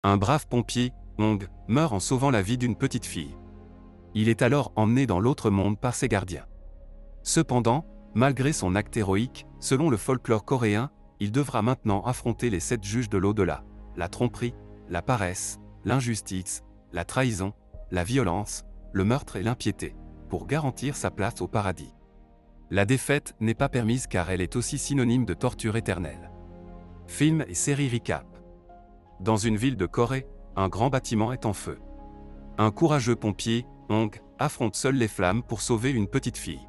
Un brave pompier, Hong, meurt en sauvant la vie d'une petite fille. Il est alors emmené dans l'autre monde par ses gardiens. Cependant, malgré son acte héroïque, selon le folklore coréen, il devra maintenant affronter les 7 juges de l'au-delà, la tromperie, la paresse, l'injustice, la trahison, la violence, le meurtre et l'impiété, pour garantir sa place au paradis. La défaite n'est pas permise car elle est aussi synonyme de torture éternelle. Film et série recap. Dans une ville de Corée, un grand bâtiment est en feu. Un courageux pompier, Hong, affronte seul les flammes pour sauver une petite fille.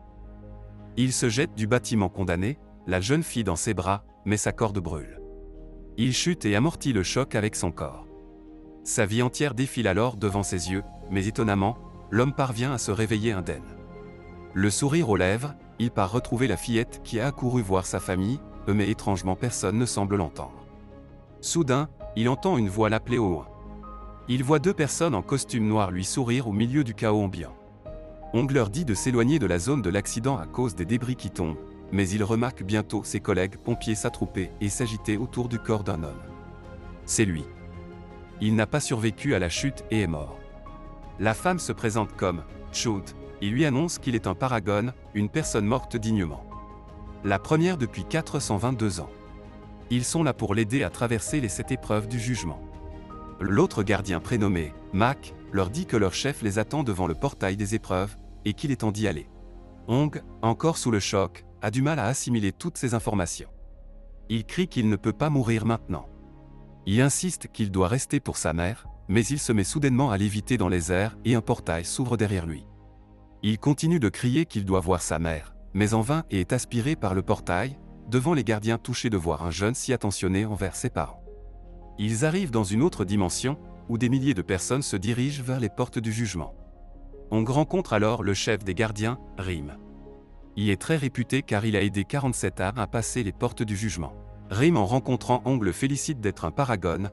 Il se jette du bâtiment condamné, la jeune fille dans ses bras, mais sa corde brûle. Il chute et amortit le choc avec son corps. Sa vie entière défile alors devant ses yeux, mais étonnamment, l'homme parvient à se réveiller indemne. Le sourire aux lèvres, il part retrouver la fillette qui a accouru voir sa famille, mais étrangement personne ne semble l'entendre. Soudain, il entend une voix l'appeler au loin. Il voit 2 personnes en costume noir lui sourire au milieu du chaos ambiant. Hong leur dit de s'éloigner de la zone de l'accident à cause des débris qui tombent, mais il remarque bientôt ses collègues pompiers s'attrouper et s'agiter autour du corps d'un homme. C'est lui. Il n'a pas survécu à la chute et est mort. La femme se présente comme Chud et lui annonce qu'il est un paragone, une personne morte dignement. La première depuis 422 ans. Ils sont là pour l'aider à traverser les 7 épreuves du jugement. L'autre gardien prénommé Mac leur dit que leur chef les attend devant le portail des épreuves et qu'il est temps d'y aller. Hong, encore sous le choc, a du mal à assimiler toutes ces informations. Il crie qu'il ne peut pas mourir maintenant. Il insiste qu'il doit rester pour sa mère, mais il se met soudainement à léviter dans les airs et un portail s'ouvre derrière lui. Il continue de crier qu'il doit voir sa mère, mais en vain et est aspiré par le portail, devant les gardiens touchés de voir un jeune si attentionné envers ses parents. Ils arrivent dans une autre dimension, où des milliers de personnes se dirigent vers les portes du jugement. On rencontre alors le chef des gardiens, Rim. Il est très réputé car il a aidé 47 âmes à passer les portes du jugement. Rim en rencontrant Hong le félicite d'être un paragone,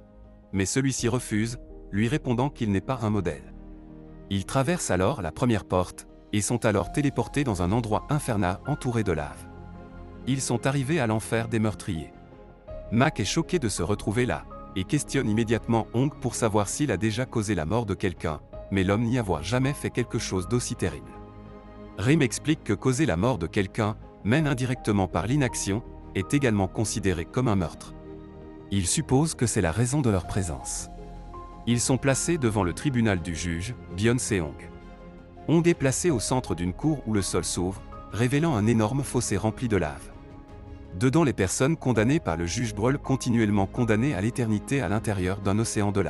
mais celui-ci refuse, lui répondant qu'il n'est pas un modèle. Ils traversent alors la première porte, et sont alors téléportés dans un endroit infernal entouré de lave. Ils sont arrivés à l'enfer des meurtriers. Mac est choqué de se retrouver là, et questionne immédiatement Hong pour savoir s'il a déjà causé la mort de quelqu'un, mais l'homme n'y avoir jamais fait quelque chose d'aussi terrible. Rim explique que causer la mort de quelqu'un, même indirectement par l'inaction, est également considéré comme un meurtre. Il suppose que c'est la raison de leur présence. Ils sont placés devant le tribunal du juge, Byun-se-hong. Hong est placé au centre d'une cour où le sol s'ouvre, révélant un énorme fossé rempli de lave. Dedans les personnes condamnées par le juge brûlent continuellement condamnées à l'éternité à l'intérieur d'un océan de lave.